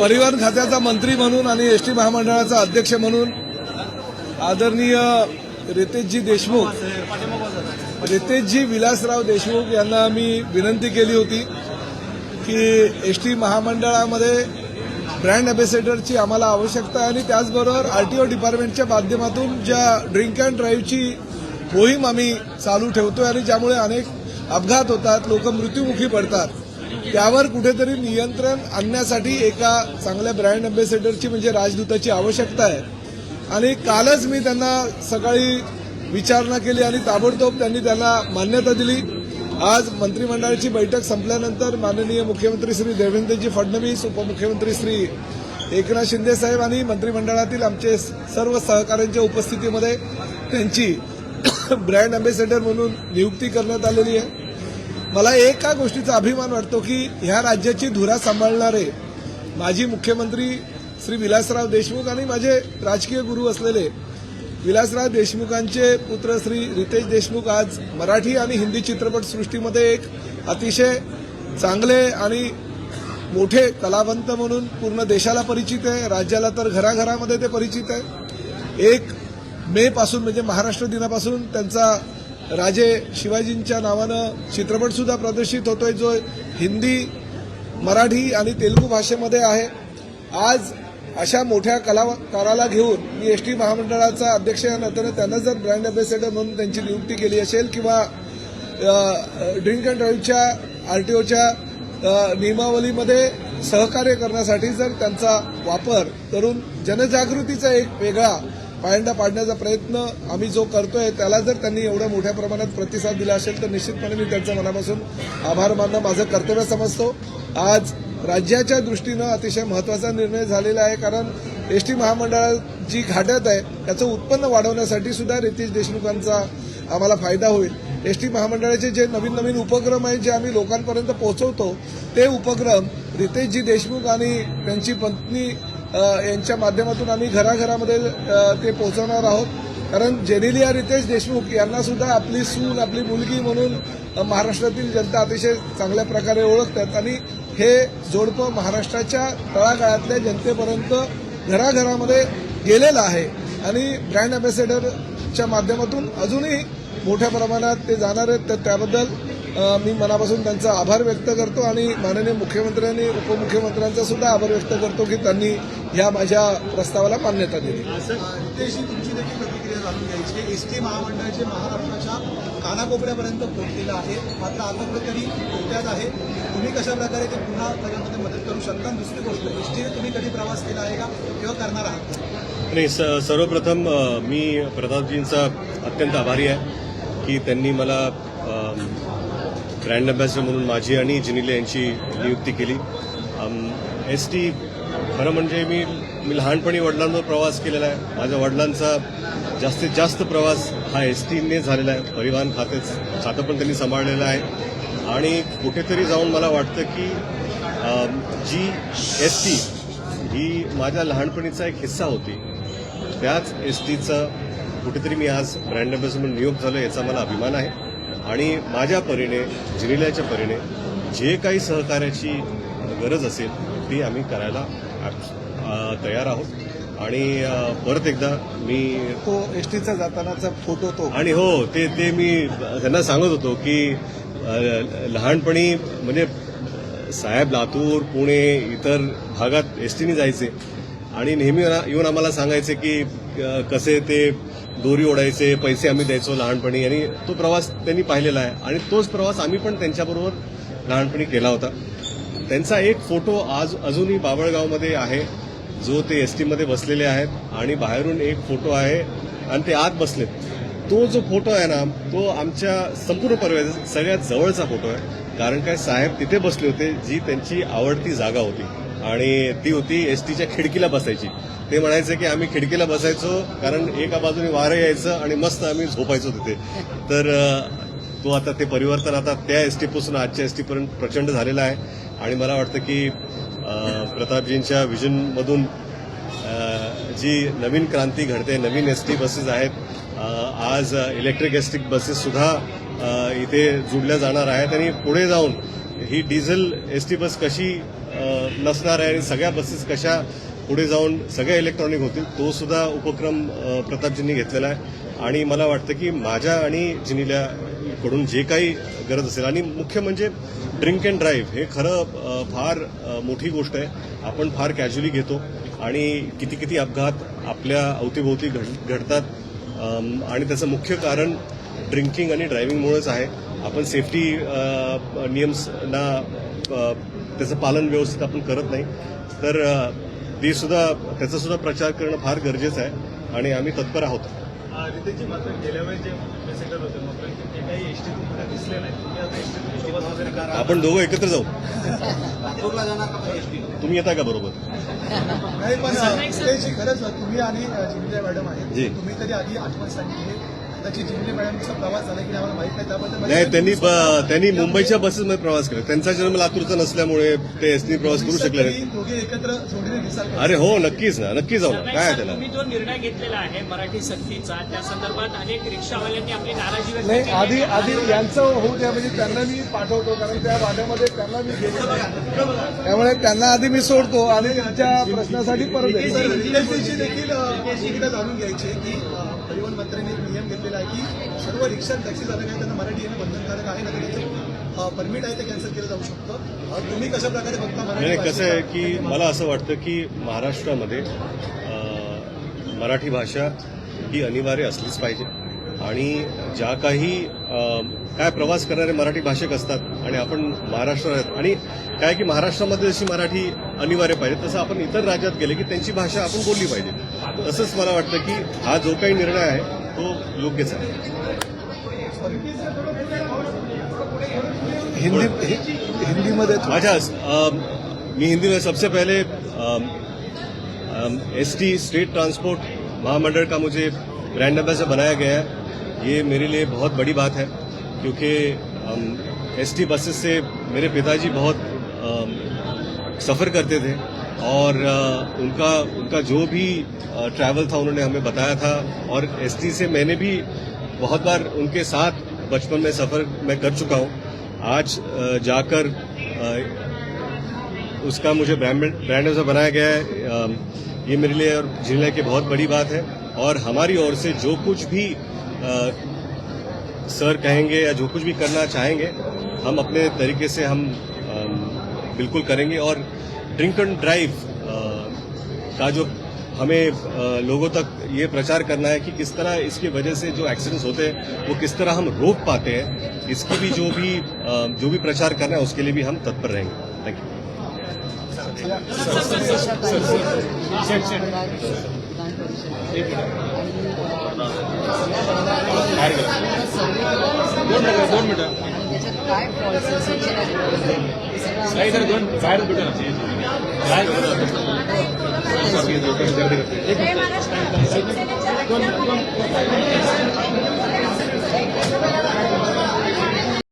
परिवहन खात्याचा मंत्री म्हणून आणि एसटी महामंडळाचा अध्यक्ष म्हणून आदरणीय रितेशजी विलासराव देशमुख यांना मी विनंती केली होती की एसटी महामंडळामध्ये ब्रँड अँबॅसेडरची आम्हाला आवश्यकता आहे आणि त्याचबरोबर आरटीओ डिपार्टमेंटच्या माध्यमातून ज्या ड्रिंक अँड ड्राईव्हची मोहीम आम्ही चालू ठेवतोय आणि ज्यामुळे अनेक अपघात होतात, लोक मृत्युमुखी पडतात, त्यावर कुठेतरी नियंत्रण आणण्यासाठी एका चांगल्या ब्रँड अँबॅसेडरची म्हणजे राजदूताची आवश्यकता आहे। आणि कालच मी त्यांना सकाळी विचारणा केली आणि ताबडतोब त्यांनी त्यांना मान्यता दिली। आज मंत्रिमंडळाची बैठक संपल्यानंतर माननीय मुख्यमंत्री श्री देवेंद्रजी फडणवीस, उपमुख्यमंत्री श्री एकनाथ शिंदे साहेब आणि मंत्रिमंडळातील आमचे सर्व सहकाऱ्यांच्या उपस्थितीमध्ये त्यांची ब्रँड अँबॅसेडर म्हणून नियुक्ती करण्यात आलेली आहे। मला एका गोष्टीचा अभिमान वाटतो की ह्या राज्याची धुरा सांभाळणारे माजी मुख्यमंत्री श्री विलासराव देशमुख आणि माझे राजकीय गुरु असलेले विलासराव देशमुखांचे पुत्र श्री रितेश देशमुख आज मराठी आणि हिंदी चित्रपटसृष्टीमध्ये एक अतिशय चांगले आणि मोठे कलावंत म्हणून पूर्ण देशाला परिचित आहे, राज्याला तर घराघरामध्ये ते परिचित आहे। 1 मे पासून म्हणजे महाराष्ट्र दिनापासून त्यांचा राजे शिवाजींच्या नावानं चित्रपट सुद्धा प्रदर्शित होतोय, जो हिंदी, मराठी आणि तेलुगू भाषेमध्ये आहे। आज अशा मोठ्या कलाकाराला घेऊन मी एसटी महामंडळाचा अध्यक्ष या नात्याने त्यांना जर ब्रँड अँबॅसेडर म्हणून त्यांची नियुक्ती केली असेल किंवा ड्रिंक अँड ड्राईव्हच्या आरटीओच्या नियमावलीमध्ये सहकार्य करण्यासाठी जर त्यांचा वापर करून जनजागृतीचा एक वेगळा पायंडा पाडण्याचा प्रयत्न आम्ही जो करतोय, त्याला जर त्यांनी एवढ्या मोठ्या प्रमाणात प्रतिसाद दिला असेल तर निश्चितपणे मी त्यांच्या मनापासून आभार मानणं माझं कर्तव्य समजतो। आज राज्याच्या दृष्टीनं अतिशय महत्त्वाचा निर्णय झालेला आहे, कारण एसटी महामंडळ जी घाट्यात आहे त्याचं उत्पन्न वाढवण्यासाठी सुद्धा रितेश देशमुखांचा आम्हाला फायदा होईल। एसटी महामंडळाचे जे नवीन नवीन उपक्रम आहेत जे आम्ही लोकांपर्यंत पोहोचवतो, ते उपक्रम रितेशजी देशमुख आणि त्यांची पत्नी यांच्या माध्यमातून आम्ही घराघरामध्ये ते पोहोचवणार आहोत। कारण जेनेलिया रितेश देशमुख यांना सुद्धा आपली सून, आपली मुलगी म्हणून महाराष्ट्रातील जनता अतिशय चांगल्या प्रकारे ओळखतात आणि हे जोडपं महाराष्ट्राच्या तळागाळातल्या जनतेपर्यंत घराघरामध्ये गेलेलं आहे आणि ब्रँड अँबॅसेडरच्या माध्यमातून अजूनही मोठ्या प्रमाणात ते जाणार आहेत। तर त्याबद्दल मी मनापासून त्यांचा आभार व्यक्त करतो आणि माननीय मुख्यमंत्र्यांनी, उपमुख्यमंत्र्यांचा सुद्धा आभार व्यक्त करतो की त्यांनी ह्या माझ्या प्रस्तावाला मान्यता दिली। तुमची देखील प्रतिक्रिया जाणून घ्यायची। एसटी महामंडळाचे महाराष्ट्राच्या कानाकोपऱ्यापर्यंत पोहोचलेलं आहे, मात्र आता कुठेतरी धोक्यात आहे। तुम्ही कशा प्रकारे ते पुन्हा त्याच्यामध्ये मदत करू शकता? दुसरी गोष्ट, एसटीने तुम्ही कधी प्रवास केला आहे का किंवा करणार आहात? नाही, सर्वप्रथम मी प्रतापजींचा अत्यंत आभारी आहे की त्यांनी मला ब्रँड अँबॅसेडर म्हणून माझी आणि जेनेलिया यांची नियुक्ती केली। एसटी खरं म्हणजे मी लहानपणी वडिलांवर प्रवास केलेला आहे। माझ्या वडिलांचा जास्तीत जास्त प्रवास हा एसटीने झालेला आहे, परिवहन खातं पण त्यांनी सांभाळलेलं आहे आणि कुठेतरी जाऊन मला वाटतं की जी एसटी ही माझ्या लहानपणीचा एक हिस्सा होती, त्याच एसटीचं कुठेतरी मी आज ब्रँड अँबॅसेडर म्हणून नियुक्त झालो, याचा मला अभिमान आहे। आणि माझ्या परीने, जेनेलियाच्या परीने जे काही सहकार्याची गरज असेल ती आम्ही करायला तयार आहोत। आणि परत एकदा मी तो एसटीचा जातानाचा फोटो तो आणि हो ते मी त्यांना सांगत होतो की लहानपणी म्हणजे साहेब लातूर, पुणे, इतर भागात एसटीने जायचे आणि नेहमी येऊन आम्हाला सांगायचे की कसे ते दोरी ओढायचे, पैसे आम्ही द्यायचो लहानपणी, आणि तो प्रवास त्यांनी पाहिलेला आहे आणि तोच प्रवास आम्ही पण त्यांच्याबरोबर लहानपणी केला होता। त्यांचा एक फोटो अजूनही बाबळगावमध्ये आहे, जो ते एसटीमध्ये बसलेले आहेत आणि बाहेरून एक फोटो आहे आणि ते आत बसलेत। तो जो फोटो आहे ना, तो आमच्या संपूर्ण परिवाराचा सगळ्यात जवळचा फोटो आहे, कारण काय साहेब तिथे बसले होते, जी त्यांची आवडती जागा होती आणि ती होती एसटीच्या खिडकीला बसायची। ते म्हणायचे की आम्ही खिडकीला बसायचो कारण एका बाजूने वारं यायचं आणि मस्त आम्ही झोपायचो तिथे। तर तो आता ते परिवर्तन आता त्या एसटीपासून आजच्या एसटीपर्यंत प्रचंड झालेलं आहे आणि मला वाटतं की प्रतापजींच्या व्हिजनमधून जी नवीन क्रांती घडते, नवीन एसटी बसेस आहेत, आज इलेक्ट्रिक एसटी बसेस सुद्धा इथे जोडल्या जाणार आहेत आणि पुढे जाऊन ही डिझेल एसटी बस कशी नसणार आहे आणि सगळ्या बसेस कशा पुढे जाऊन सगळ्या इलेक्ट्रॉनिक होतील तो सुद्धा उपक्रम प्रतापजींनी घेतलेला आहे. आणि मला वाटतं की माझ्या आणि जिनिल्याकडून जे काही गरज असेल आणि मुख्य म्हणजे ड्रिंक अँड ड्राईव्ह हे खरं फार मोठी गोष्ट आहे. आपण फार कॅज्युअली घेतो आणि किती किती अपघात आपल्या अवतीभोवती घडतात आणि त्याचं मुख्य कारण ड्रिंकिंग आणि ड्रायव्हिंगमुळेच आहे. आपण सेफ्टी नियम्सना त्याचं पालन व्यवस्थित आपण करत नाही. तर त्याचा सुद्धा प्रचार करणं फार गरजेचं आहे आणि आम्ही तत्पर आहोत. रितेशजी, मात्र गेल्या वेळेस जे पॅसेंजर होते मात्र ते काही एसटी तुम्हाला दिसले नाही. तुम्ही आता एसटी बस वगैरे करा. आपण दोघं एकत्र जाऊ. नागपूरला जाणार का एसटी? तुम्ही येता का बरोबर? नाही, पण रितेशजी, खरंच तुम्ही आणि जिंकले मॅडम आहेत, जी. तुम्ही कधी आधी आठवण सांगितली त्याची जिंकले मॅडमचा प्रवास झाला की आम्हाला माहित नाही, त्याबद्दल नाही, त्यांनी मुंबईच्या बसेसमध्ये प्रवास केला. त्यांचा जन्म लातूरचा नसल्यामुळे ते एसटी प्रवास करू शकले नाही. दोघे एकत्र जोडीने दिसाल का? अरे हो, नक्कीच ना, नक्की जाऊ ना. काय आहे त्याला? तुम्ही जो निर्णय घेतलेला आहे मराठी सक्तीचा त्या संदर्भात अनेक रिक्षावाल्यांनी आपली नाराजी व्यक्त नाही, केली आहे. आधी यांचं होऊ द्या, म्हणजे त्यांना मी पाठवतो, कारण त्या भागामध्ये त्यांना मी गेलो नाही. त्यामुळे त्यांना आधी मी सोडतो आणि त्यांच्या प्रश्नासाठी परत येतो. रितेशजी देखील एकदा जाणून घ्यायचे की परिवहन मंत्र्यांनी एक नियम घेतलेला आहे की सर्व रिक्षा टॅक्सी चालक आहेत त्यांना मराठी येणं बंधनकारक आहे ना, त्याचं परमिट आहे ते कॅन्सल केलं जाऊ शकतं. तुम्ही कशा प्रकारे बघता म्हणजे कसं आहे की मला असं वाटतं की महाराष्ट्रामध्ये मराठी भाषा ही अनिवार्य असलीच पाहिजे आणि ज्या काही काय प्रवास करणारे मराठी भाषिक असतात आणि आपण महाराष्ट्रात आणि काय की महाराष्ट्रामध्ये जशी मराठी अनिवार्य पाहिजे तसं आपण इतर राज्यात गेले की त्यांची भाषा आपण बोलली पाहिजे. तसंच मला वाटतं की हा जो काही निर्णय आहे तो योग्यच आहे. हिंदीमध्ये अच्छा, मैं हिंदी में सबसे पहले एसटी स्टेट ट्रांसपोर्ट महामंडल का मुझे ब्रांड एम्बेसडर बनाया गया है. ये मेरे लिए बहुत बड़ी बात है क्योंकि एसटी बसेस से मेरे पिताजी बहुत सफ़र करते थे और उनका जो भी ट्रैवल था उन्होंने हमें बताया था और एसटी से मैंने भी बहुत बार उनके साथ बचपन में सफ़र मैं कर चुका हूँ. आज जाकर उसका मुझे ब्रांड एम्बेसडर बनाया गया है. ये मेरे लिए और जिले की बहुत बड़ी बात है और हमारी ओर से जो कुछ भी सर कहेंगे या जो कुछ भी करना चाहेंगे हम अपने तरीके से हम बिल्कुल करेंगे. और ड्रिंक एंड ड्राइव का जो हमें लोगों तक ये प्रचार करना है कि किस तरह इसकी वजह से जो एक्सीडेंट्स होते हैं वो किस तरह हम रोक पाते हैं, इसकी भी जो भी प्रचार करना है उसके लिए भी हम तत्पर रहेंगे. Thank you. दोन मिनिटं काय नाही तर बाहेर भेटू ना.